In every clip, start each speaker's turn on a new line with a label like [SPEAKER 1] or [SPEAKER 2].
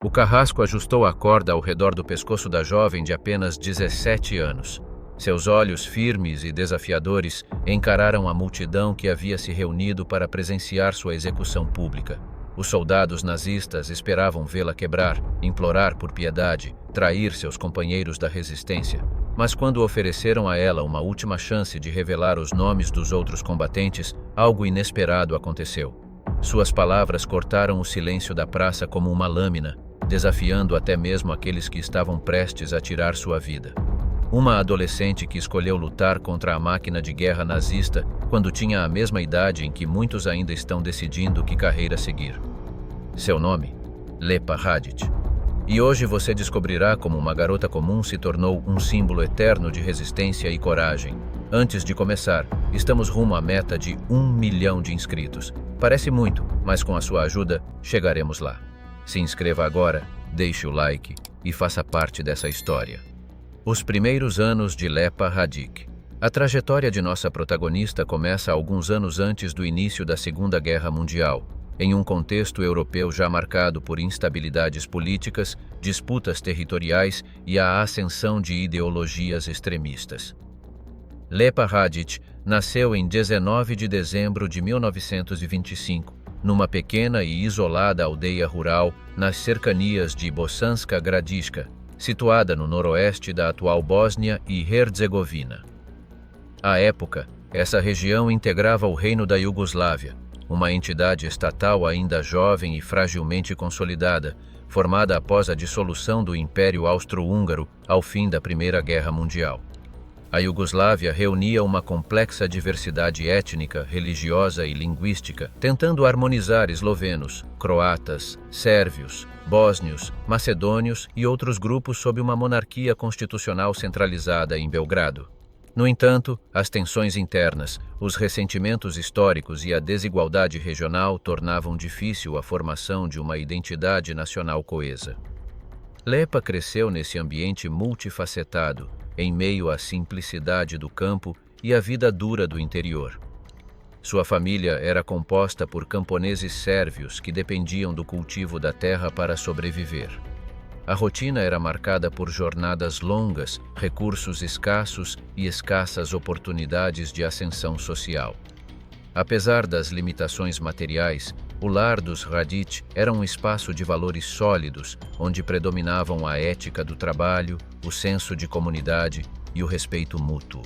[SPEAKER 1] O carrasco ajustou a corda ao redor do pescoço da jovem de apenas 17 anos. Seus olhos firmes e desafiadores encararam a multidão que havia se reunido para presenciar sua execução pública. Os soldados nazistas esperavam vê-la quebrar, implorar por piedade, trair seus companheiros da resistência. Mas quando ofereceram a ela uma última chance de revelar os nomes dos outros combatentes, algo inesperado aconteceu. Suas palavras cortaram o silêncio da praça como uma lâmina, desafiando até mesmo aqueles que estavam prestes a tirar sua vida. Uma adolescente que escolheu lutar contra a máquina de guerra nazista quando tinha a mesma idade em que muitos ainda estão decidindo que carreira seguir. Seu nome? Lepa Hadid. E hoje você descobrirá como uma garota comum se tornou um símbolo eterno de resistência e coragem. Antes de começar, estamos rumo à meta de 1 milhão de inscritos. Parece muito, mas com a sua ajuda, chegaremos lá. Se inscreva agora, deixe o like e faça parte dessa história. Os primeiros anos de Lepa Hadid. A trajetória de nossa protagonista começa alguns anos antes do início da Segunda Guerra Mundial, em um contexto europeu já marcado por instabilidades políticas, disputas territoriais e a ascensão de ideologias extremistas. Lepa Hadid nasceu em 19 de dezembro de 1925, numa pequena e isolada aldeia rural nas cercanias de Bosanska Gradiška, situada no noroeste da atual Bósnia e Herzegovina. À época, essa região integrava o Reino da Iugoslávia, uma entidade estatal ainda jovem e fragilmente consolidada, formada após a dissolução do Império Austro-Húngaro ao fim da Primeira Guerra Mundial. A Iugoslávia reunia uma complexa diversidade étnica, religiosa e linguística, tentando harmonizar eslovenos, croatas, sérvios, bósnios, macedônios e outros grupos sob uma monarquia constitucional centralizada em Belgrado. No entanto, as tensões internas, os ressentimentos históricos e a desigualdade regional tornavam difícil a formação de uma identidade nacional coesa. Lepa cresceu nesse ambiente multifacetado, em meio à simplicidade do campo e à vida dura do interior. Sua família era composta por camponeses sérvios que dependiam do cultivo da terra para sobreviver. A rotina era marcada por jornadas longas, recursos escassos e escassas oportunidades de ascensão social. Apesar das limitações materiais, o lar dos Hadid era um espaço de valores sólidos, onde predominavam a ética do trabalho, o senso de comunidade e o respeito mútuo.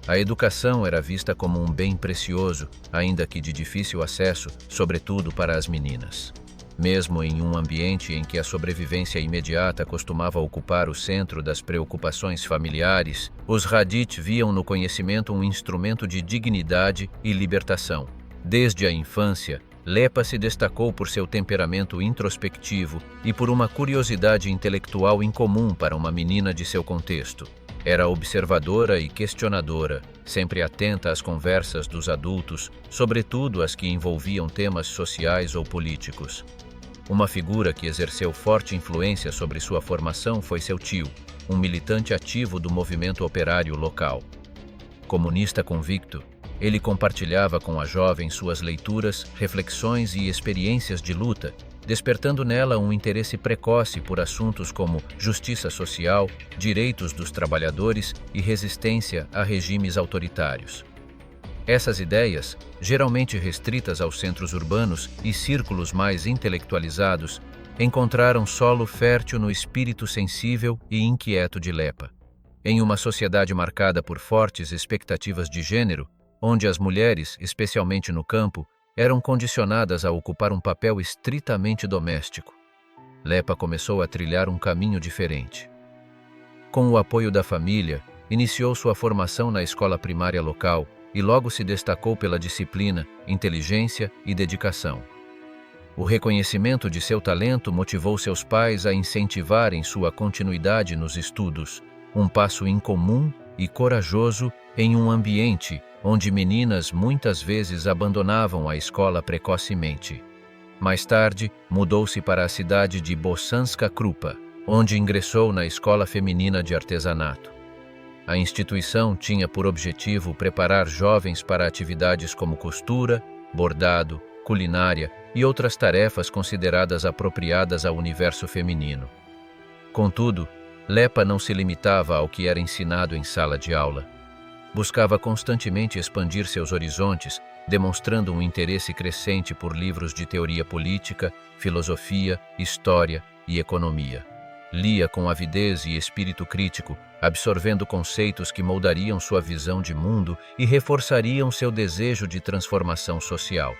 [SPEAKER 1] A educação era vista como um bem precioso, ainda que de difícil acesso, sobretudo para as meninas. Mesmo em um ambiente em que a sobrevivência imediata costumava ocupar o centro das preocupações familiares, os Hadid viam no conhecimento um instrumento de dignidade e libertação. Desde a infância, Lepa se destacou por seu temperamento introspectivo e por uma curiosidade intelectual incomum para uma menina de seu contexto. Era observadora e questionadora, sempre atenta às conversas dos adultos, sobretudo as que envolviam temas sociais ou políticos. Uma figura que exerceu forte influência sobre sua formação foi seu tio, um militante ativo do movimento operário local. Comunista convicto, ele compartilhava com a jovem suas leituras, reflexões e experiências de luta, despertando nela um interesse precoce por assuntos como justiça social, direitos dos trabalhadores e resistência a regimes autoritários. Essas ideias, geralmente restritas aos centros urbanos e círculos mais intelectualizados, encontraram solo fértil no espírito sensível e inquieto de Lepa. Em uma sociedade marcada por fortes expectativas de gênero, onde as mulheres, especialmente no campo, eram condicionadas a ocupar um papel estritamente doméstico, Lepa começou a trilhar um caminho diferente. Com o apoio da família, iniciou sua formação na escola primária local e logo se destacou pela disciplina, inteligência e dedicação. O reconhecimento de seu talento motivou seus pais a incentivarem sua continuidade nos estudos, um passo incomum e corajoso em um ambiente onde meninas muitas vezes abandonavam a escola precocemente. Mais tarde, mudou-se para a cidade de Bosanska Krupa, onde ingressou na Escola Feminina de Artesanato. A instituição tinha por objetivo preparar jovens para atividades como costura, bordado, culinária e outras tarefas consideradas apropriadas ao universo feminino. Contudo, Lepa não se limitava ao que era ensinado em sala de aula. Buscava constantemente expandir seus horizontes, demonstrando um interesse crescente por livros de teoria política, filosofia, história e economia. Lia com avidez e espírito crítico, absorvendo conceitos que moldariam sua visão de mundo e reforçariam seu desejo de transformação social.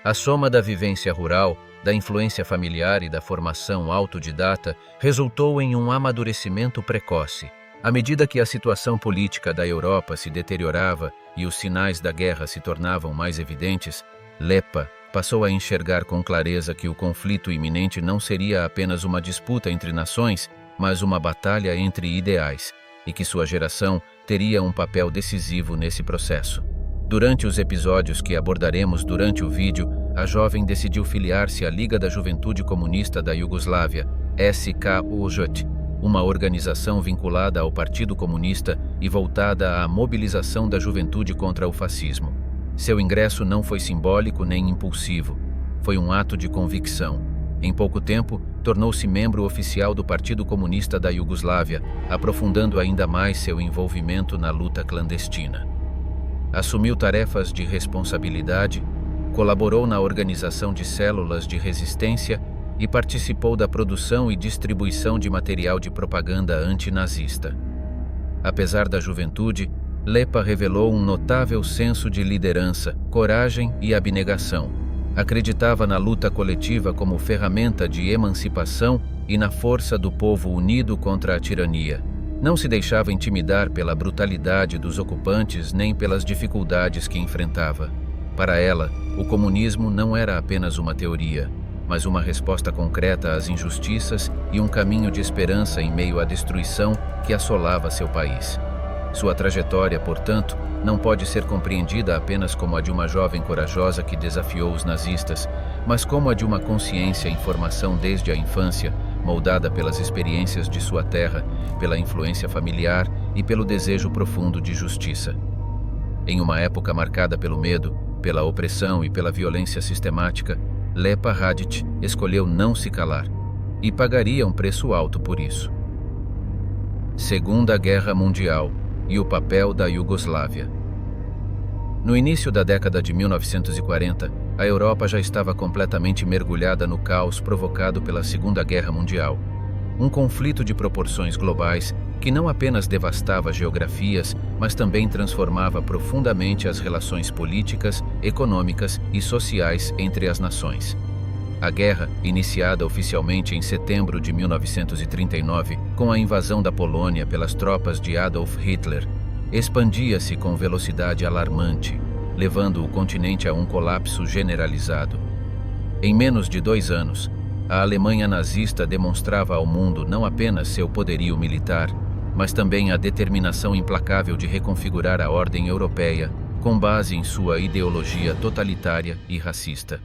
[SPEAKER 1] A soma da vivência rural, da influência familiar e da formação autodidata resultou em um amadurecimento precoce. À medida que a situação política da Europa se deteriorava e os sinais da guerra se tornavam mais evidentes, Lepa passou a enxergar com clareza que o conflito iminente não seria apenas uma disputa entre nações, mas uma batalha entre ideais, e que sua geração teria um papel decisivo nesse processo. Durante os episódios que abordaremos durante o vídeo, a jovem decidiu filiar-se à Liga da Juventude Comunista da Iugoslávia, SKUJ, uma organização vinculada ao Partido Comunista e voltada à mobilização da juventude contra o fascismo. Seu ingresso não foi simbólico nem impulsivo. Foi um ato de convicção. Em pouco tempo, tornou-se membro oficial do Partido Comunista da Iugoslávia, aprofundando ainda mais seu envolvimento na luta clandestina. Assumiu tarefas de responsabilidade, colaborou na organização de células de resistência e participou da produção e distribuição de material de propaganda antinazista. Apesar da juventude, Lepa revelou um notável senso de liderança, coragem e abnegação. Acreditava na luta coletiva como ferramenta de emancipação e na força do povo unido contra a tirania. Não se deixava intimidar pela brutalidade dos ocupantes nem pelas dificuldades que enfrentava. Para ela, o comunismo não era apenas uma teoria, mas uma resposta concreta às injustiças e um caminho de esperança em meio à destruição que assolava seu país. Sua trajetória, portanto, não pode ser compreendida apenas como a de uma jovem corajosa que desafiou os nazistas, mas como a de uma consciência em formação desde a infância, moldada pelas experiências de sua terra, pela influência familiar e pelo desejo profundo de justiça. Em uma época marcada pelo medo, pela opressão e pela violência sistemática, Lepa Radić escolheu não se calar e pagaria um preço alto por isso. Segunda Guerra Mundial e o papel da Iugoslávia. No início da década de 1940, a Europa já estava completamente mergulhada no caos provocado pela Segunda Guerra Mundial, um conflito de proporções globais que não apenas devastava geografias, mas também transformava profundamente as relações políticas, econômicas e sociais entre as nações. A guerra, iniciada oficialmente em setembro de 1939, com a invasão da Polônia pelas tropas de Adolf Hitler, expandia-se com velocidade alarmante, levando o continente a um colapso generalizado. Em menos de 2 anos, a Alemanha nazista demonstrava ao mundo não apenas seu poderio militar, mas também a determinação implacável de reconfigurar a ordem europeia com base em sua ideologia totalitária e racista.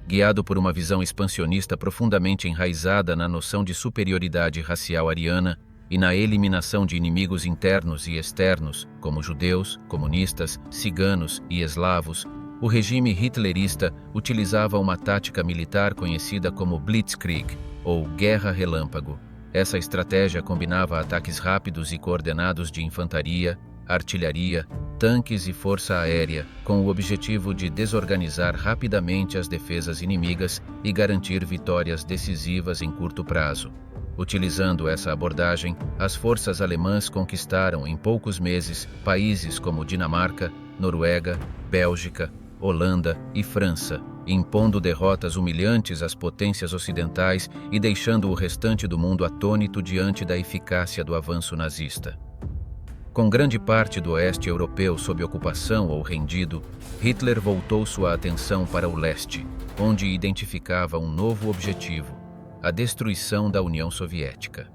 [SPEAKER 1] Guiado por uma visão expansionista profundamente enraizada na noção de superioridade racial ariana e na eliminação de inimigos internos e externos, como judeus, comunistas, ciganos e eslavos, o regime hitlerista utilizava uma tática militar conhecida como Blitzkrieg, ou Guerra Relâmpago. Essa estratégia combinava ataques rápidos e coordenados de infantaria, artilharia, tanques e força aérea, com o objetivo de desorganizar rapidamente as defesas inimigas e garantir vitórias decisivas em curto prazo. Utilizando essa abordagem, as forças alemãs conquistaram em poucos meses países como Dinamarca, Noruega, Bélgica, Holanda e França, impondo derrotas humilhantes às potências ocidentais e deixando o restante do mundo atônito diante da eficácia do avanço nazista. Com grande parte do oeste europeu sob ocupação ou rendido, Hitler voltou sua atenção para o leste, onde identificava um novo objetivo: a destruição da União Soviética.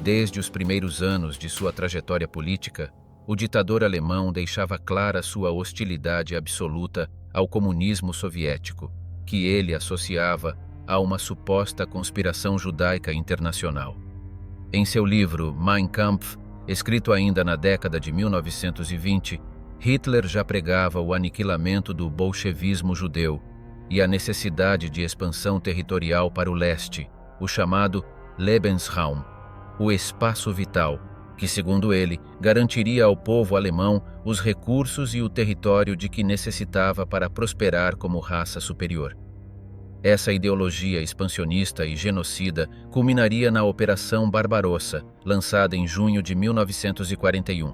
[SPEAKER 1] Desde os primeiros anos de sua trajetória política, o ditador alemão deixava clara sua hostilidade absoluta ao comunismo soviético, que ele associava a uma suposta conspiração judaica internacional. Em seu livro Mein Kampf, escrito ainda na década de 1920, Hitler já pregava o aniquilamento do bolchevismo judeu, e a necessidade de expansão territorial para o leste, o chamado Lebensraum, o espaço vital, que, segundo ele, garantiria ao povo alemão os recursos e o território de que necessitava para prosperar como raça superior. Essa ideologia expansionista e genocida culminaria na Operação Barbarossa, lançada em junho de 1941.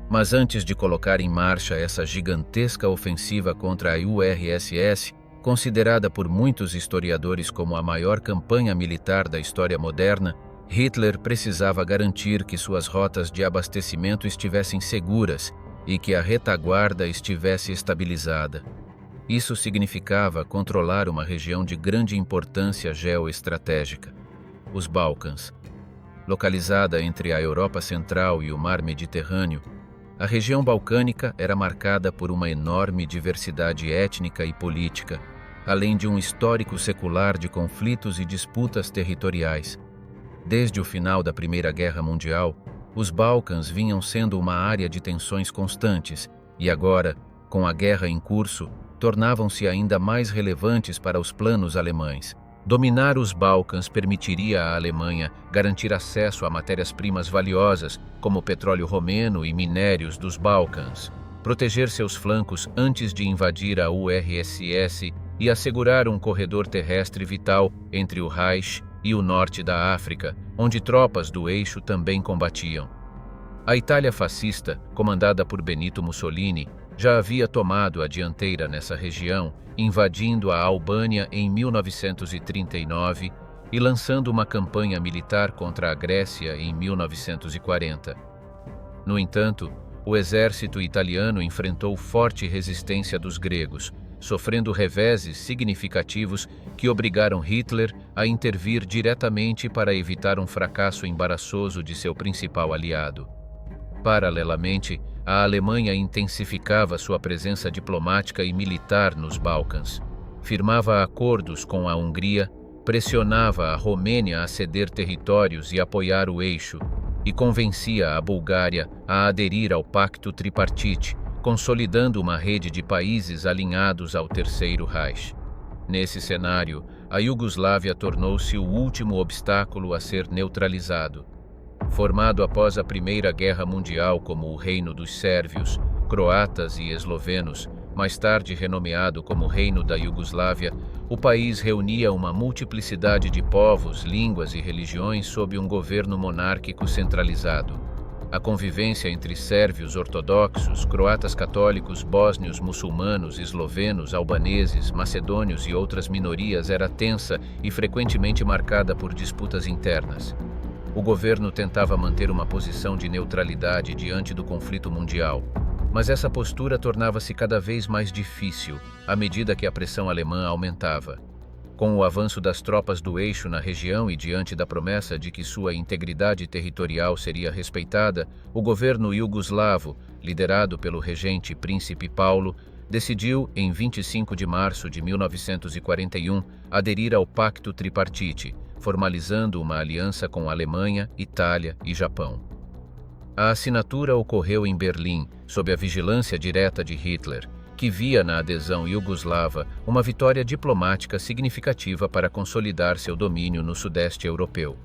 [SPEAKER 1] Mas antes de colocar em marcha essa gigantesca ofensiva contra a URSS, considerada por muitos historiadores como a maior campanha militar da história moderna, Hitler precisava garantir que suas rotas de abastecimento estivessem seguras e que a retaguarda estivesse estabilizada. Isso significava controlar uma região de grande importância geoestratégica, os Balcãs. Localizada entre a Europa Central e o Mar Mediterrâneo, a região balcânica era marcada por uma enorme diversidade étnica e política, além de um histórico secular de conflitos e disputas territoriais. Desde o final da Primeira Guerra Mundial, os Balcãs vinham sendo uma área de tensões constantes e agora, com a guerra em curso, tornavam-se ainda mais relevantes para os planos alemães. Dominar os Balcãs permitiria à Alemanha garantir acesso a matérias-primas valiosas, como o petróleo romeno e minérios dos Balcãs, proteger seus flancos antes de invadir a URSS e assegurar um corredor terrestre vital entre o Reich e o norte da África, onde tropas do eixo também combatiam. A Itália fascista, comandada por Benito Mussolini, já havia tomado a dianteira nessa região, invadindo a Albânia em 1939 e lançando uma campanha militar contra a Grécia em 1940. No entanto, o exército italiano enfrentou forte resistência dos gregos, sofrendo reveses significativos que obrigaram Hitler a intervir diretamente para evitar um fracasso embaraçoso de seu principal aliado. Paralelamente, a Alemanha intensificava sua presença diplomática e militar nos Balcãs, firmava acordos com a Hungria, pressionava a Romênia a ceder territórios e apoiar o eixo, e convencia a Bulgária a aderir ao Pacto Tripartite, consolidando uma rede de países alinhados ao Terceiro Reich. Nesse cenário, a Iugoslávia tornou-se o último obstáculo a ser neutralizado. Formado após a Primeira Guerra Mundial como o Reino dos Sérvios, Croatas e Eslovenos, mais tarde renomeado como Reino da Iugoslávia, o país reunia uma multiplicidade de povos, línguas e religiões sob um governo monárquico centralizado. A convivência entre sérvios ortodoxos, croatas católicos, bósnios muçulmanos, eslovenos, albaneses, macedônios e outras minorias era tensa e frequentemente marcada por disputas internas. O governo tentava manter uma posição de neutralidade diante do conflito mundial, mas essa postura tornava-se cada vez mais difícil à medida que a pressão alemã aumentava. Com o avanço das tropas do eixo na região e diante da promessa de que sua integridade territorial seria respeitada, o governo iugoslavo, liderado pelo regente Príncipe Paulo, decidiu, em 25 de março de 1941, aderir ao Pacto Tripartite, formalizando uma aliança com Alemanha, Itália e Japão. A assinatura ocorreu em Berlim, sob a vigilância direta de Hitler, que via na adesão iugoslava uma vitória diplomática significativa para consolidar seu domínio no sudeste europeu.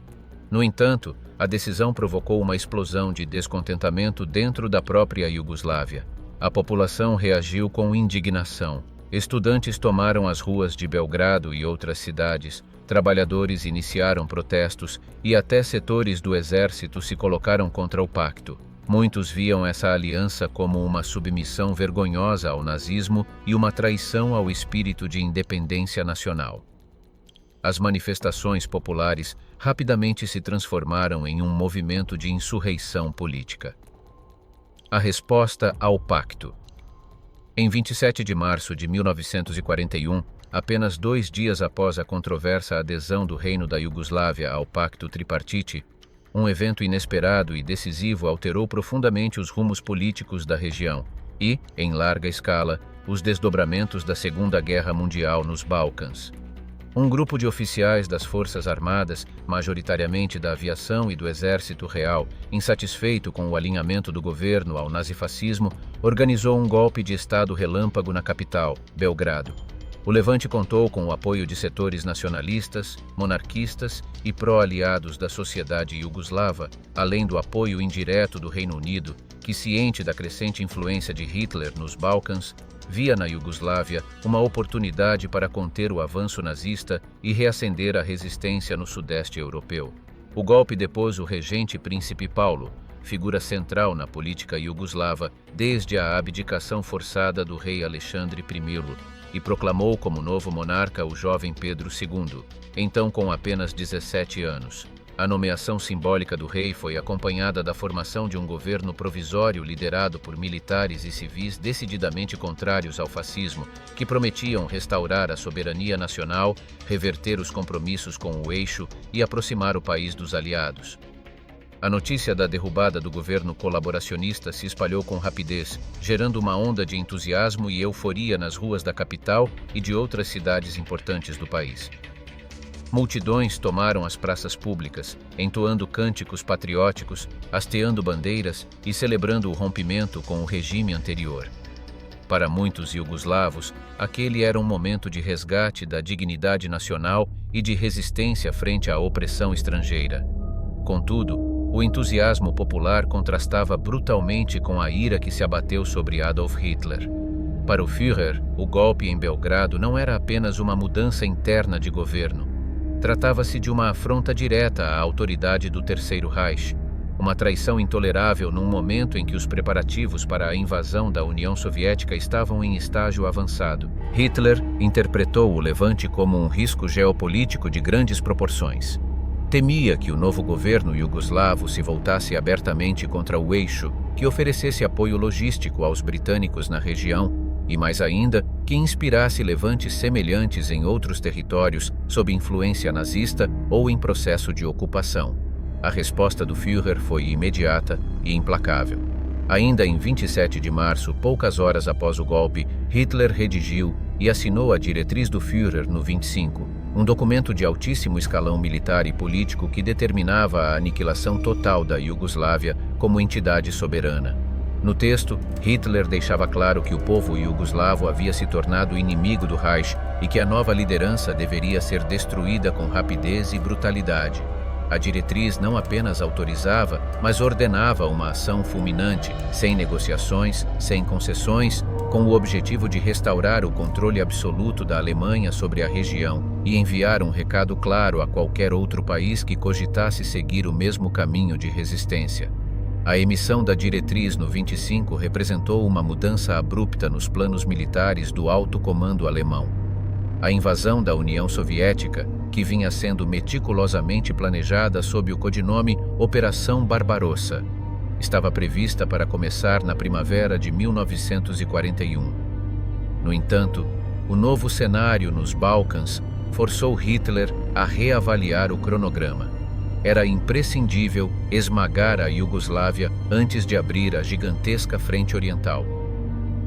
[SPEAKER 1] No entanto, a decisão provocou uma explosão de descontentamento dentro da própria Iugoslávia. A população reagiu com indignação. Estudantes tomaram as ruas de Belgrado e outras cidades, trabalhadores iniciaram protestos e até setores do exército se colocaram contra o pacto. Muitos viam essa aliança como uma submissão vergonhosa ao nazismo e uma traição ao espírito de independência nacional. As manifestações populares rapidamente se transformaram em um movimento de insurreição política. A resposta ao pacto. Em 27 de março de 1941, apenas 2 dias após a controversa adesão do Reino da Iugoslávia ao Pacto Tripartite, um evento inesperado e decisivo alterou profundamente os rumos políticos da região e, em larga escala, os desdobramentos da Segunda Guerra Mundial nos Balcãs. Um grupo de oficiais das Forças Armadas, majoritariamente da aviação e do Exército Real, insatisfeito com o alinhamento do governo ao nazifascismo, organizou um golpe de Estado relâmpago na capital, Belgrado. O levante contou com o apoio de setores nacionalistas, monarquistas e pró-aliados da sociedade iugoslava, além do apoio indireto do Reino Unido, que, ciente da crescente influência de Hitler nos Balcãs, via na Iugoslávia uma oportunidade para conter o avanço nazista e reacender a resistência no sudeste europeu. O golpe depôs o regente Príncipe Paulo, figura central na política iugoslava desde a abdicação forçada do rei Alexandre I, e proclamou como novo monarca o jovem Pedro II, então com apenas 17 anos. A nomeação simbólica do rei foi acompanhada da formação de um governo provisório liderado por militares e civis decididamente contrários ao fascismo, que prometiam restaurar a soberania nacional, reverter os compromissos com o eixo e aproximar o país dos aliados. A notícia da derrubada do governo colaboracionista se espalhou com rapidez, gerando uma onda de entusiasmo e euforia nas ruas da capital e de outras cidades importantes do país. Multidões tomaram as praças públicas, entoando cânticos patrióticos, hasteando bandeiras e celebrando o rompimento com o regime anterior. Para muitos iugoslavos, aquele era um momento de resgate da dignidade nacional e de resistência frente à opressão estrangeira. Contudo, o entusiasmo popular contrastava brutalmente com a ira que se abateu sobre Adolf Hitler. Para o Führer, o golpe em Belgrado não era apenas uma mudança interna de governo. Tratava-se de uma afronta direta à autoridade do Terceiro Reich, uma traição intolerável num momento em que os preparativos para a invasão da União Soviética estavam em estágio avançado. Hitler interpretou o levante como um risco geopolítico de grandes proporções. Temia que o novo governo iugoslavo se voltasse abertamente contra o eixo, que oferecesse apoio logístico aos britânicos na região e, mais ainda, que inspirasse levantes semelhantes em outros territórios sob influência nazista ou em processo de ocupação. A resposta do Führer foi imediata e implacável. Ainda em 27 de março, poucas horas após o golpe, Hitler redigiu e assinou a diretriz do Führer no 25, um documento de altíssimo escalão militar e político que determinava a aniquilação total da Iugoslávia como entidade soberana. No texto, Hitler deixava claro que o povo iugoslavo havia se tornado inimigo do Reich e que a nova liderança deveria ser destruída com rapidez e brutalidade. A diretriz não apenas autorizava, mas ordenava uma ação fulminante, sem negociações, sem concessões, com o objetivo de restaurar o controle absoluto da Alemanha sobre a região e enviar um recado claro a qualquer outro país que cogitasse seguir o mesmo caminho de resistência. A emissão da diretriz no 25 representou uma mudança abrupta nos planos militares do alto comando alemão. A invasão da União Soviética, que vinha sendo meticulosamente planejada sob o codinome Operação Barbarossa, estava prevista para começar na primavera de 1941. No entanto, o novo cenário nos Balcãs forçou Hitler a reavaliar o cronograma. Era imprescindível esmagar a Iugoslávia antes de abrir a gigantesca frente oriental.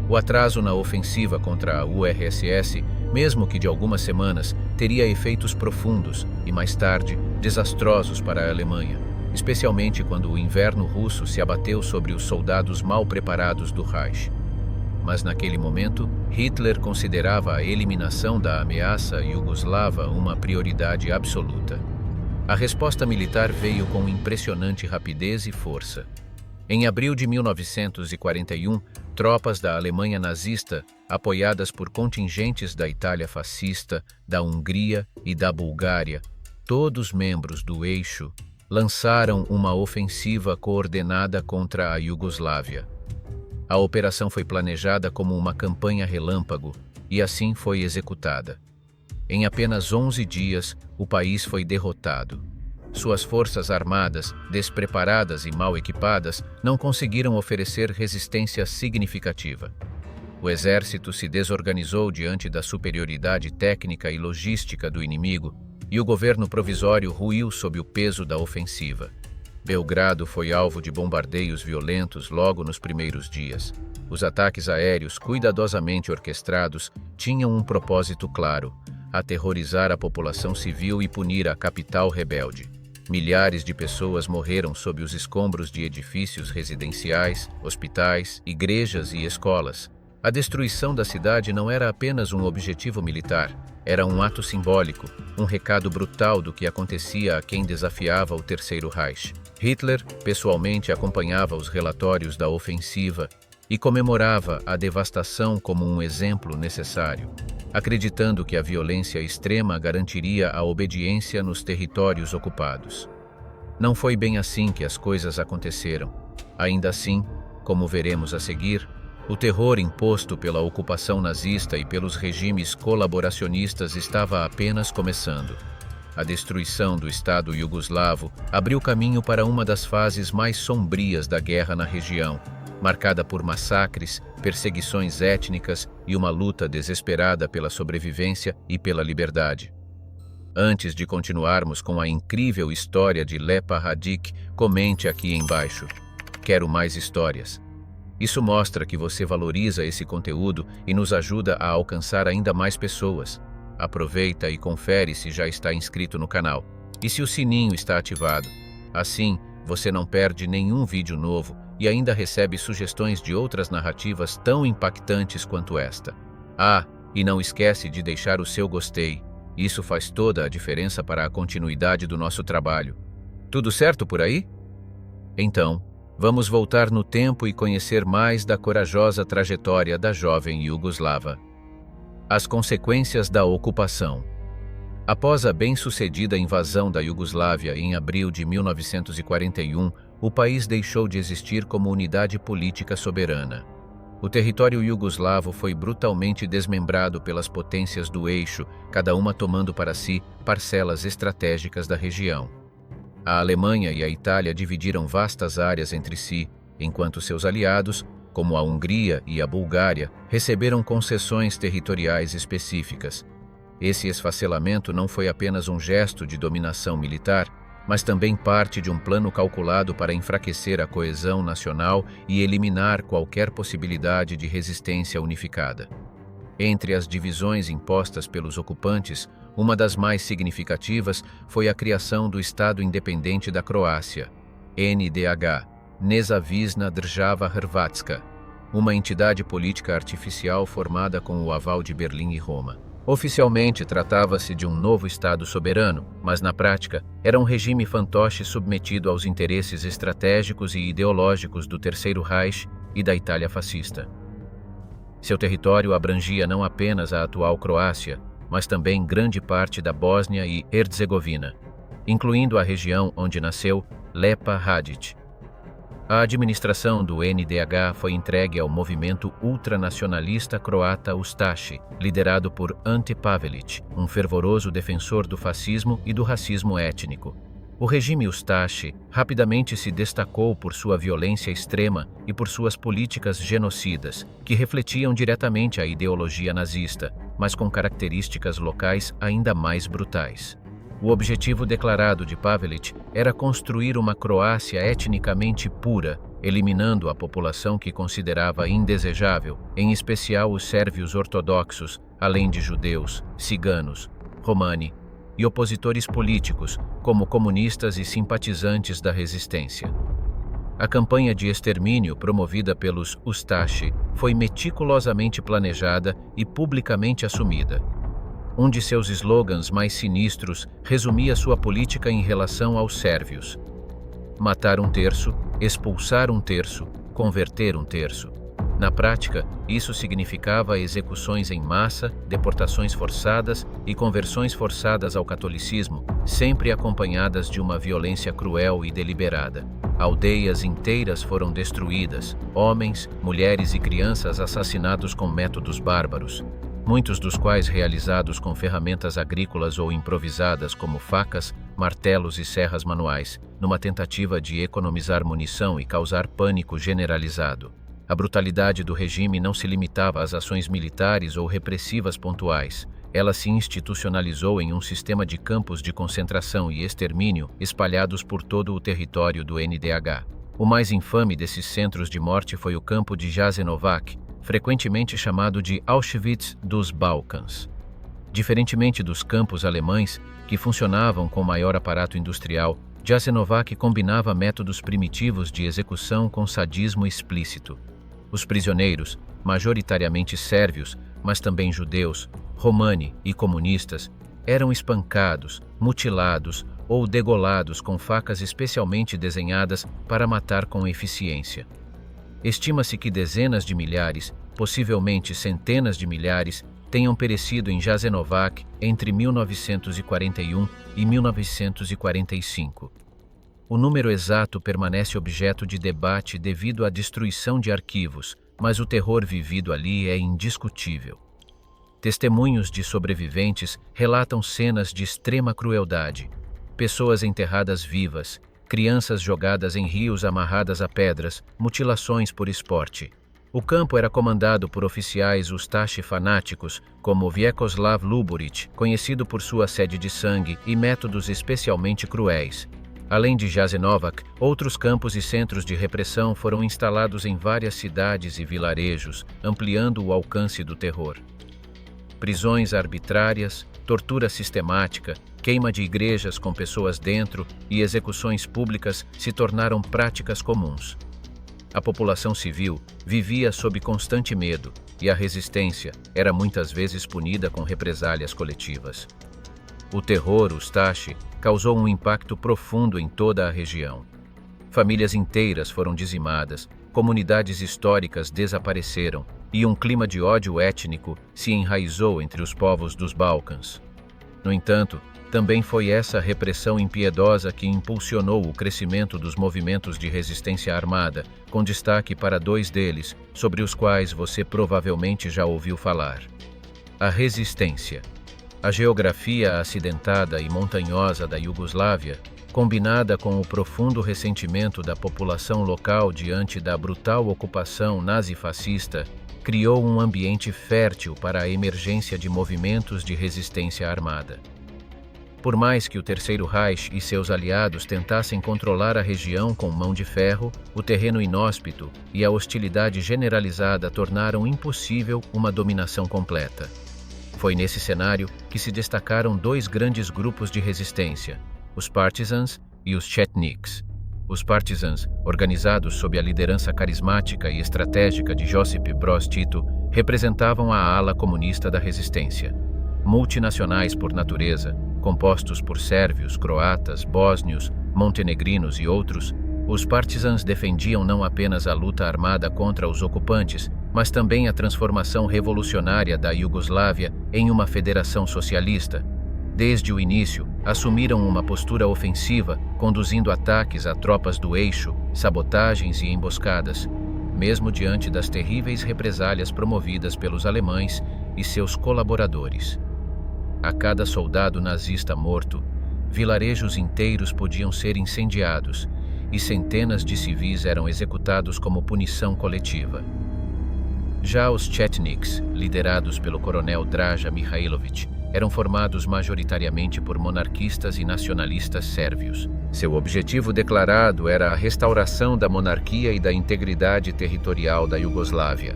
[SPEAKER 1] O atraso na ofensiva contra a URSS, mesmo que de algumas semanas, teria efeitos profundos e, mais tarde, desastrosos para a Alemanha, especialmente quando o inverno russo se abateu sobre os soldados mal preparados do Reich. Mas naquele momento, Hitler considerava a eliminação da ameaça iugoslava uma prioridade absoluta. A resposta militar veio com impressionante rapidez e força. Em abril de 1941, tropas da Alemanha nazista, apoiadas por contingentes da Itália fascista, da Hungria e da Bulgária, todos membros do eixo, lançaram uma ofensiva coordenada contra a Iugoslávia. A operação foi planejada como uma campanha relâmpago e assim foi executada. Em apenas 11 dias, o país foi derrotado. Suas forças armadas, despreparadas e mal equipadas, não conseguiram oferecer resistência significativa. O exército se desorganizou diante da superioridade técnica e logística do inimigo, e o governo provisório ruiu sob o peso da ofensiva. Belgrado foi alvo de bombardeios violentos logo nos primeiros dias. Os ataques aéreos, cuidadosamente orquestrados, tinham um propósito claro: aterrorizar a população civil e punir a capital rebelde. Milhares de pessoas morreram sob os escombros de edifícios residenciais, hospitais, igrejas e escolas. A destruição da cidade não era apenas um objetivo militar, era um ato simbólico, um recado brutal do que acontecia a quem desafiava o Terceiro Reich. Hitler pessoalmente acompanhava os relatórios da ofensiva e comemorava a devastação como um exemplo necessário, acreditando que a violência extrema garantiria a obediência nos territórios ocupados. Não foi bem assim que as coisas aconteceram. Ainda assim, como veremos a seguir, o terror imposto pela ocupação nazista e pelos regimes colaboracionistas estava apenas começando. A destruição do Estado iugoslavo abriu caminho para uma das fases mais sombrias da guerra na região, marcada por massacres, perseguições étnicas e uma luta desesperada pela sobrevivência e pela liberdade. Antes de continuarmos com a incrível história de Lepa Radić, comente aqui embaixo. Quero mais histórias. Isso mostra que você valoriza esse conteúdo e nos ajuda a alcançar ainda mais pessoas. Aproveita e confere se já está inscrito no canal e se o sininho está ativado. Assim, você não perde nenhum vídeo novo e ainda recebe sugestões de outras narrativas tão impactantes quanto esta. Ah, e não esquece de deixar o seu gostei. Isso faz toda a diferença para a continuidade do nosso trabalho. Tudo certo por aí? Então, vamos voltar no tempo e conhecer mais da corajosa trajetória da jovem iugoslava. As consequências da ocupação. Após a bem-sucedida invasão da Iugoslávia em abril de 1941, o país deixou de existir como unidade política soberana. O território iugoslavo foi brutalmente desmembrado pelas potências do eixo, cada uma tomando para si parcelas estratégicas da região. A Alemanha e a Itália dividiram vastas áreas entre si, enquanto seus aliados, como a Hungria e a Bulgária, receberam concessões territoriais específicas. Esse esfacelamento não foi apenas um gesto de dominação militar, mas também parte de um plano calculado para enfraquecer a coesão nacional e eliminar qualquer possibilidade de resistência unificada. Entre as divisões impostas pelos ocupantes, uma das mais significativas foi a criação do Estado Independente da Croácia, NDH, Nezavisna Država Hrvatska, uma entidade política artificial formada com o aval de Berlim e Roma. Oficialmente tratava-se de um novo Estado soberano, mas na prática era um regime fantoche submetido aos interesses estratégicos e ideológicos do Terceiro Reich e da Itália fascista. Seu território abrangia não apenas a atual Croácia, mas também grande parte da Bósnia e Herzegovina, incluindo a região onde nasceu Lepa Radić. A administração do NDH foi entregue ao movimento ultranacionalista croata Ustashi, liderado por Ante Pavelić, um fervoroso defensor do fascismo e do racismo étnico. O regime Ustashi rapidamente se destacou por sua violência extrema e por suas políticas genocidas, que refletiam diretamente a ideologia nazista, mas com características locais ainda mais brutais. O objetivo declarado de Pavelić era construir uma Croácia etnicamente pura, eliminando a população que considerava indesejável, em especial os sérvios ortodoxos, além de judeus, ciganos, romani e opositores políticos, como comunistas e simpatizantes da resistência. A campanha de extermínio promovida pelos Ustashi foi meticulosamente planejada e publicamente assumida. Um de seus slogans mais sinistros resumia sua política em relação aos sérvios: matar um terço, expulsar um terço, converter um terço. Na prática, isso significava execuções em massa, deportações forçadas e conversões forçadas ao catolicismo, sempre acompanhadas de uma violência cruel e deliberada. Aldeias inteiras foram destruídas, homens, mulheres e crianças assassinados com métodos bárbaros, muitos dos quais realizados com ferramentas agrícolas ou improvisadas como facas, martelos e serras manuais, numa tentativa de economizar munição e causar pânico generalizado. A brutalidade do regime não se limitava às ações militares ou repressivas pontuais. Ela se institucionalizou em um sistema de campos de concentração e extermínio espalhados por todo o território do NDH. O mais infame desses centros de morte foi o campo de Jasenovac, frequentemente chamado de Auschwitz dos Balcãs. Diferentemente dos campos alemães, que funcionavam com maior aparato industrial, Jasenovac combinava métodos primitivos de execução com sadismo explícito. Os prisioneiros, majoritariamente sérvios, mas também judeus, romani e comunistas, eram espancados, mutilados ou degolados com facas especialmente desenhadas para matar com eficiência. Estima-se que dezenas de milhares, possivelmente centenas de milhares, tenham perecido em Jasenovac entre 1941 e 1945. O número exato permanece objeto de debate devido à destruição de arquivos, mas o terror vivido ali é indiscutível. Testemunhos de sobreviventes relatam cenas de extrema crueldade, pessoas enterradas vivas, crianças jogadas em rios amarradas a pedras, mutilações por esporte. O campo era comandado por oficiais Ustashi fanáticos, como Vyacheslav Luburić, conhecido por sua sede de sangue e métodos especialmente cruéis. Além de Jasenovac, outros campos e centros de repressão foram instalados em várias cidades e vilarejos, ampliando o alcance do terror. Prisões arbitrárias, tortura sistemática, queima de igrejas com pessoas dentro e execuções públicas se tornaram práticas comuns. A população civil vivia sob constante medo e a resistência era muitas vezes punida com represálias coletivas. O terror Ustashi causou um impacto profundo em toda a região. Famílias inteiras foram dizimadas, comunidades históricas desapareceram e um clima de ódio étnico se enraizou entre os povos dos Balcãs. No entanto, também foi essa repressão impiedosa que impulsionou o crescimento dos movimentos de resistência armada, com destaque para dois deles, sobre os quais você provavelmente já ouviu falar. A resistência. A geografia acidentada e montanhosa da Iugoslávia, combinada com o profundo ressentimento da população local diante da brutal ocupação nazifascista, criou um ambiente fértil para a emergência de movimentos de resistência armada. Por mais que o Terceiro Reich e seus aliados tentassem controlar a região com mão de ferro, o terreno inóspito e a hostilidade generalizada tornaram impossível uma dominação completa. Foi nesse cenário que se destacaram dois grandes grupos de resistência, os Partisans e os Chetniks. Os Partisans, organizados sob a liderança carismática e estratégica de Josip Broz Tito, representavam a ala comunista da resistência. Multinacionais por natureza, compostos por sérvios, croatas, bósnios, montenegrinos e outros, os Partisans defendiam não apenas a luta armada contra os ocupantes, mas também a transformação revolucionária da Iugoslávia em uma federação socialista. Desde o início, assumiram uma postura ofensiva, conduzindo ataques a tropas do eixo, sabotagens e emboscadas, mesmo diante das terríveis represálias promovidas pelos alemães e seus colaboradores. A cada soldado nazista morto, vilarejos inteiros podiam ser incendiados e centenas de civis eram executados como punição coletiva. Já os Chetniks, liderados pelo coronel Draža Mihailović, eram formados majoritariamente por monarquistas e nacionalistas sérvios. Seu objetivo declarado era a restauração da monarquia e da integridade territorial da Iugoslávia.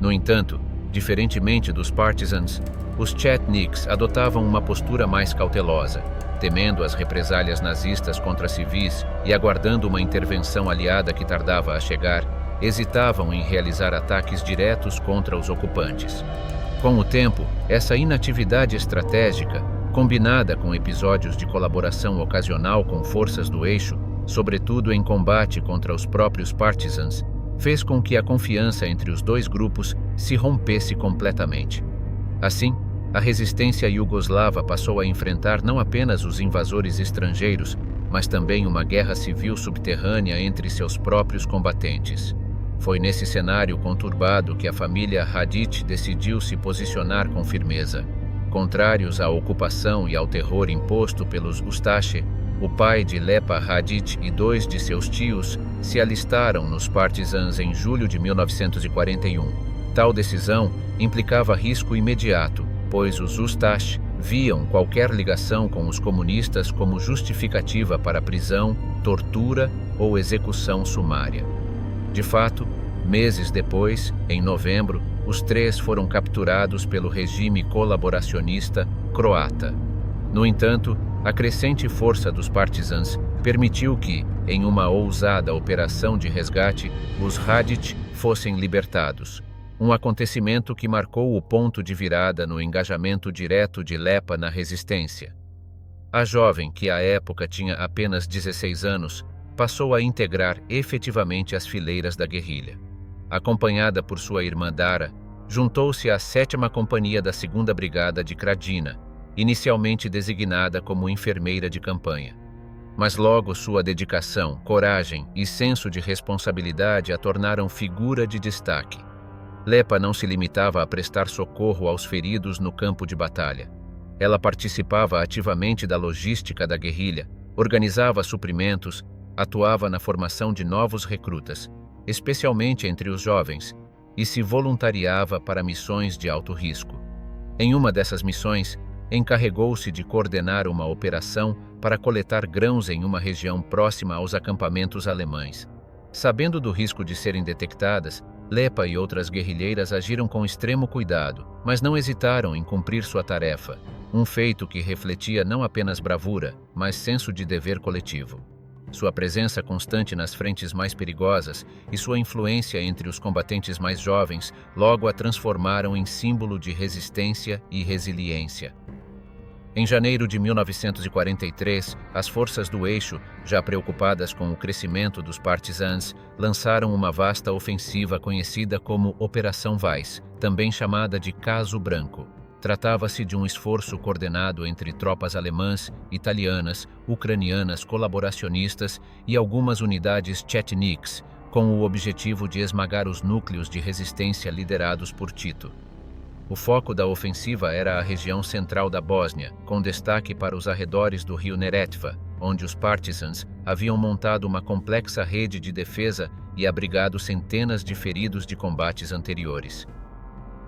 [SPEAKER 1] No entanto, diferentemente dos Partisans, os Chetniks adotavam uma postura mais cautelosa, temendo as represálias nazistas contra civis e aguardando uma intervenção aliada que tardava a chegar, hesitavam em realizar ataques diretos contra os ocupantes. Com o tempo, essa inatividade estratégica, combinada com episódios de colaboração ocasional com forças do eixo, sobretudo em combate contra os próprios Partisans, fez com que a confiança entre os dois grupos se rompesse completamente. Assim, a resistência iugoslava passou a enfrentar não apenas os invasores estrangeiros, mas também uma guerra civil subterrânea entre seus próprios combatentes. Foi nesse cenário conturbado que a família Radić decidiu se posicionar com firmeza. Contrários à ocupação e ao terror imposto pelos Ustaše, o pai de Lepa Radić e dois de seus tios se alistaram nos Partisans em julho de 1941. Tal decisão implicava risco imediato, pois os Ustaše viam qualquer ligação com os comunistas como justificativa para prisão, tortura ou execução sumária. De fato, meses depois, em novembro, os três foram capturados pelo regime colaboracionista croata. No entanto, a crescente força dos Partisans permitiu que, em uma ousada operação de resgate, os Radić fossem libertados. Um acontecimento que marcou o ponto de virada no engajamento direto de Lepa na resistência. A jovem, que à época tinha apenas 16 anos, passou a integrar efetivamente as fileiras da guerrilha. Acompanhada por sua irmã Dara, juntou-se à 7ª Companhia da 2ª Brigada de Kradina, inicialmente designada como enfermeira de campanha. Mas logo sua dedicação, coragem e senso de responsabilidade a tornaram figura de destaque. Lepa não se limitava a prestar socorro aos feridos no campo de batalha. Ela participava ativamente da logística da guerrilha, organizava suprimentos, atuava na formação de novos recrutas, especialmente entre os jovens, e se voluntariava para missões de alto risco. Em uma dessas missões, encarregou-se de coordenar uma operação para coletar grãos em uma região próxima aos acampamentos alemães. Sabendo do risco de serem detectadas, Lepa e outras guerrilheiras agiram com extremo cuidado, mas não hesitaram em cumprir sua tarefa, um feito que refletia não apenas bravura, mas senso de dever coletivo. Sua presença constante nas frentes mais perigosas e sua influência entre os combatentes mais jovens logo a transformaram em símbolo de resistência e resiliência. Em janeiro de 1943, as forças do Eixo, já preocupadas com o crescimento dos partisans, lançaram uma vasta ofensiva conhecida como Operação Weiss, também chamada de Caso Branco. Tratava-se de um esforço coordenado entre tropas alemãs, italianas, ucranianas colaboracionistas e algumas unidades chetniks, com o objetivo de esmagar os núcleos de resistência liderados por Tito. O foco da ofensiva era a região central da Bósnia, com destaque para os arredores do rio Neretva, onde os partisans haviam montado uma complexa rede de defesa e abrigado centenas de feridos de combates anteriores.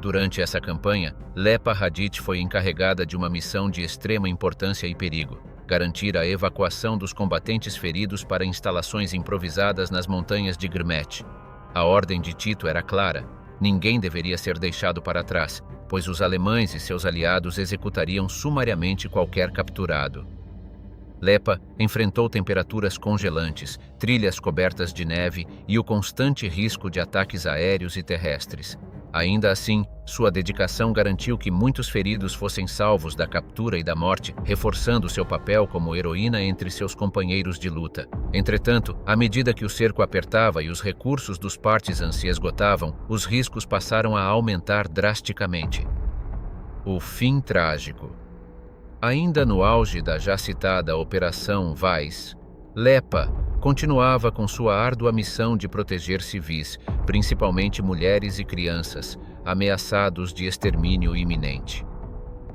[SPEAKER 1] Durante essa campanha, Lepa Hadid foi encarregada de uma missão de extrema importância e perigo: garantir a evacuação dos combatentes feridos para instalações improvisadas nas montanhas de Grmet. A ordem de Tito era clara: ninguém deveria ser deixado para trás, pois os alemães e seus aliados executariam sumariamente qualquer capturado. Lepa enfrentou temperaturas congelantes, trilhas cobertas de neve e o constante risco de ataques aéreos e terrestres. Ainda assim, sua dedicação garantiu que muitos feridos fossem salvos da captura e da morte, reforçando seu papel como heroína entre seus companheiros de luta. Entretanto, à medida que o cerco apertava e os recursos dos partisans se esgotavam, os riscos passaram a aumentar drasticamente. O fim trágico. Ainda no auge da já citada Operação Weiss, Lepa continuava com sua árdua missão de proteger civis, principalmente mulheres e crianças, ameaçados de extermínio iminente.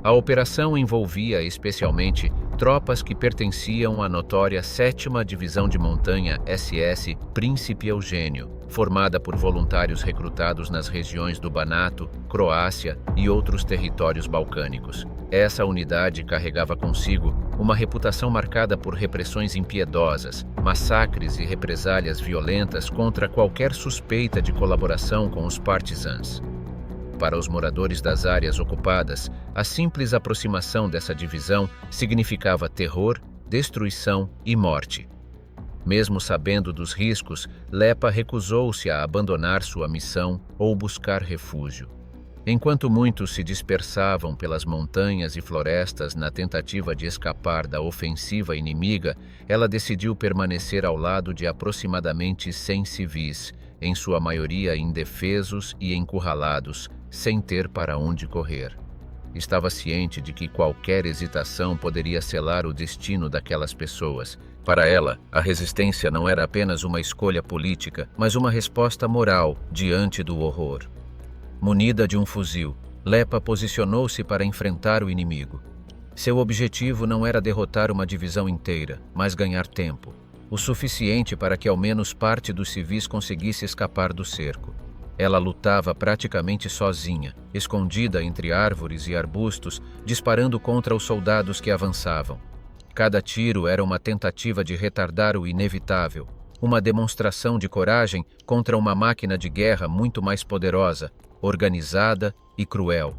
[SPEAKER 1] A operação envolvia especialmente tropas que pertenciam à notória 7ª Divisão de Montanha SS Príncipe Eugênio, formada por voluntários recrutados nas regiões do Banato, Croácia e outros territórios balcânicos. Essa unidade carregava consigo uma reputação marcada por repressões impiedosas, massacres e represálias violentas contra qualquer suspeita de colaboração com os partisans. Para os moradores das áreas ocupadas, a simples aproximação dessa divisão significava terror, destruição e morte. Mesmo sabendo dos riscos, Lepa recusou-se a abandonar sua missão ou buscar refúgio. Enquanto muitos se dispersavam pelas montanhas e florestas na tentativa de escapar da ofensiva inimiga, ela decidiu permanecer ao lado de aproximadamente 100 civis, em sua maioria indefesos e encurralados, sem ter para onde correr. Estava ciente de que qualquer hesitação poderia selar o destino daquelas pessoas. Para ela, a resistência não era apenas uma escolha política, mas uma resposta moral diante do horror. Munida de um fuzil, Lepa posicionou-se para enfrentar o inimigo. Seu objetivo não era derrotar uma divisão inteira, mas ganhar tempo, o suficiente para que ao menos parte dos civis conseguisse escapar do cerco. Ela lutava praticamente sozinha, escondida entre árvores e arbustos, disparando contra os soldados que avançavam. Cada tiro era uma tentativa de retardar o inevitável, uma demonstração de coragem contra uma máquina de guerra muito mais poderosa, organizada e cruel.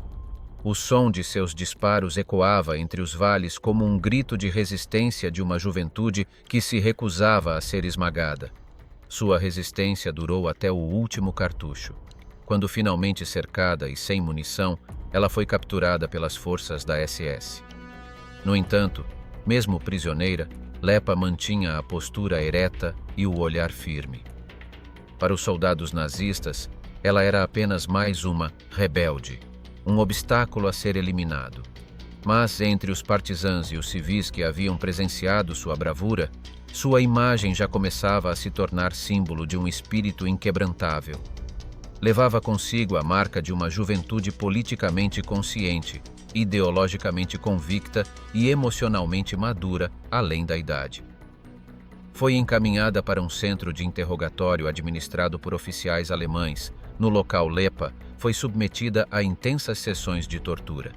[SPEAKER 1] O som de seus disparos ecoava entre os vales como um grito de resistência de uma juventude que se recusava a ser esmagada. Sua resistência durou até o último cartucho. Quando finalmente cercada e sem munição, ela foi capturada pelas forças da SS. No entanto, mesmo prisioneira, Lepa mantinha a postura ereta e o olhar firme. Para os soldados nazistas, ela era apenas mais uma rebelde, um obstáculo a ser eliminado. Mas entre os partisãs e os civis que haviam presenciado sua bravura, sua imagem já começava a se tornar símbolo de um espírito inquebrantável. Levava consigo a marca de uma juventude politicamente consciente, ideologicamente convicta e emocionalmente madura, além da idade. Foi encaminhada para um centro de interrogatório administrado por oficiais alemães. No local Lepa, foi submetida a intensas sessões de tortura.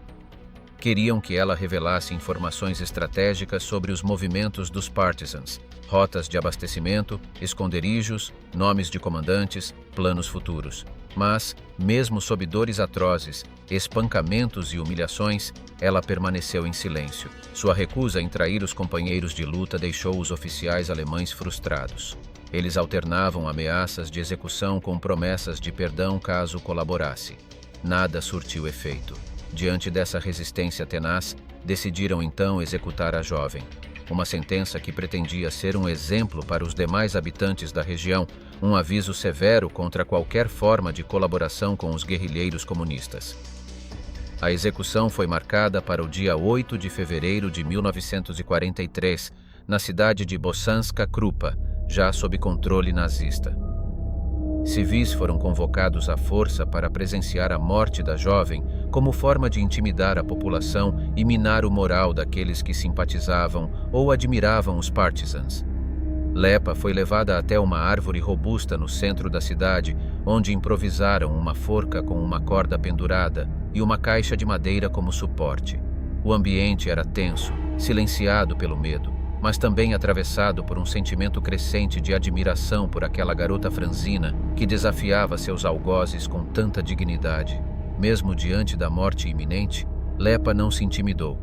[SPEAKER 1] Queriam que ela revelasse informações estratégicas sobre os movimentos dos partisans, rotas de abastecimento, esconderijos, nomes de comandantes, planos futuros. Mas, mesmo sob dores atrozes, espancamentos e humilhações, ela permaneceu em silêncio. Sua recusa em trair os companheiros de luta deixou os oficiais alemães frustrados. Eles alternavam ameaças de execução com promessas de perdão caso colaborasse. Nada surtiu efeito. Diante dessa resistência tenaz, decidiram então executar a jovem. Uma sentença que pretendia ser um exemplo para os demais habitantes da região, um aviso severo contra qualquer forma de colaboração com os guerrilheiros comunistas. A execução foi marcada para o dia 8 de fevereiro de 1943, na cidade de Bosanska Krupa, já sob controle nazista. Civis foram convocados à força para presenciar a morte da jovem como forma de intimidar a população e minar o moral daqueles que simpatizavam ou admiravam os partisans. Lepa foi levada até uma árvore robusta no centro da cidade, onde improvisaram uma forca com uma corda pendurada e uma caixa de madeira como suporte. O ambiente era tenso, silenciado pelo medo, mas também atravessado por um sentimento crescente de admiração por aquela garota franzina que desafiava seus algozes com tanta dignidade. Mesmo diante da morte iminente, Lepa não se intimidou.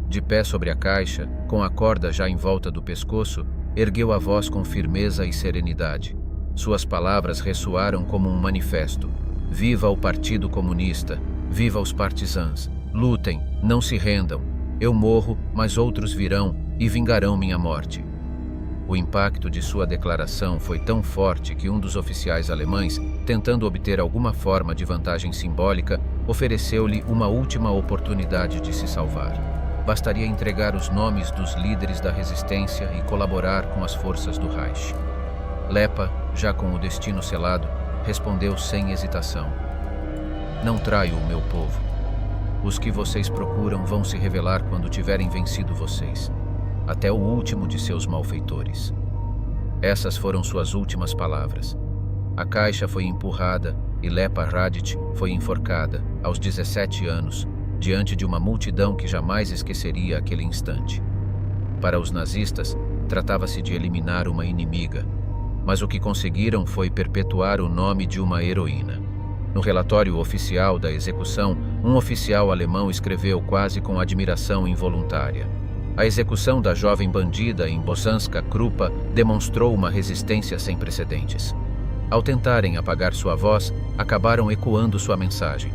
[SPEAKER 1] De pé sobre a caixa, com a corda já em volta do pescoço, ergueu a voz com firmeza e serenidade. Suas palavras ressoaram como um manifesto. Viva o Partido Comunista! Viva os partisans! Lutem, não se rendam! Eu morro, mas outros virão e vingarão minha morte. O impacto de sua declaração foi tão forte que um dos oficiais alemães, tentando obter alguma forma de vantagem simbólica, ofereceu-lhe uma última oportunidade de se salvar. Bastaria entregar os nomes dos líderes da resistência e colaborar com as forças do Reich. Lepa, já com o destino selado, respondeu sem hesitação: Não traio o meu povo. Os que vocês procuram vão se revelar quando tiverem vencido vocês, até o último de seus malfeitores. Essas foram suas últimas palavras. A caixa foi empurrada e Lepa Radić foi enforcada, aos 17 anos, diante de uma multidão que jamais esqueceria aquele instante. Para os nazistas, tratava-se de eliminar uma inimiga, mas o que conseguiram foi perpetuar o nome de uma heroína. No relatório oficial da execução, um oficial alemão escreveu quase com admiração involuntária: A execução da jovem bandida em Bosanska Krupa demonstrou uma resistência sem precedentes. Ao tentarem apagar sua voz, acabaram ecoando sua mensagem.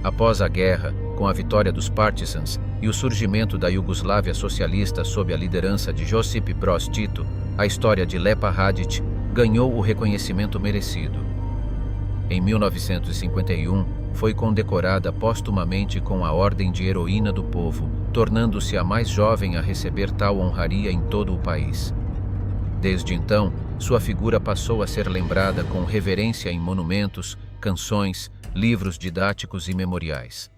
[SPEAKER 1] Após a guerra, com a vitória dos partisans e o surgimento da Iugoslávia socialista sob a liderança de Josip Broz Tito, a história de Lepa Radić ganhou o reconhecimento merecido. Em 1951, foi condecorada póstumamente com a Ordem de Heroína do Povo, tornando-se a mais jovem a receber tal honraria em todo o país. Desde então, sua figura passou a ser lembrada com reverência em monumentos, canções, livros didáticos e memoriais.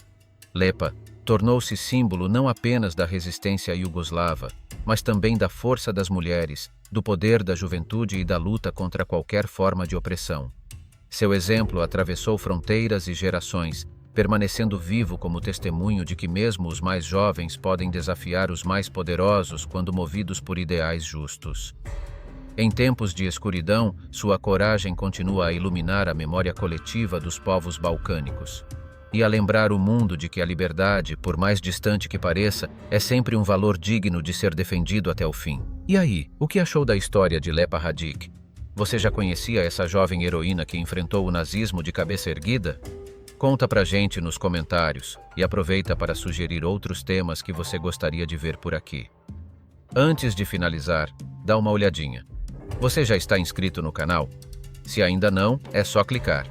[SPEAKER 1] Lepa tornou-se símbolo não apenas da resistência iugoslava, mas também da força das mulheres, do poder da juventude e da luta contra qualquer forma de opressão. Seu exemplo atravessou fronteiras e gerações, permanecendo vivo como testemunho de que mesmo os mais jovens podem desafiar os mais poderosos quando movidos por ideais justos. Em tempos de escuridão, sua coragem continua a iluminar a memória coletiva dos povos balcânicos e a lembrar o mundo de que a liberdade, por mais distante que pareça, é sempre um valor digno de ser defendido até o fim. E aí, o que achou da história de Lepa Radić? Você já conhecia essa jovem heroína que enfrentou o nazismo de cabeça erguida? Conta pra gente nos comentários e aproveita para sugerir outros temas que você gostaria de ver por aqui. Antes de finalizar, dá uma olhadinha. Você já está inscrito no canal? Se ainda não, é só clicar.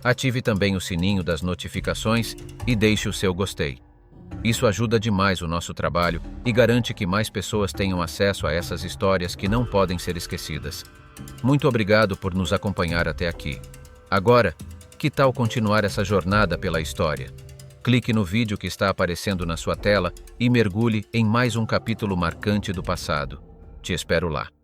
[SPEAKER 1] Ative também o sininho das notificações e deixe o seu gostei. Isso ajuda demais o nosso trabalho e garante que mais pessoas tenham acesso a essas histórias que não podem ser esquecidas. Muito obrigado por nos acompanhar até aqui. Agora, que tal continuar essa jornada pela história? Clique no vídeo que está aparecendo na sua tela e mergulhe em mais um capítulo marcante do passado. Te espero lá.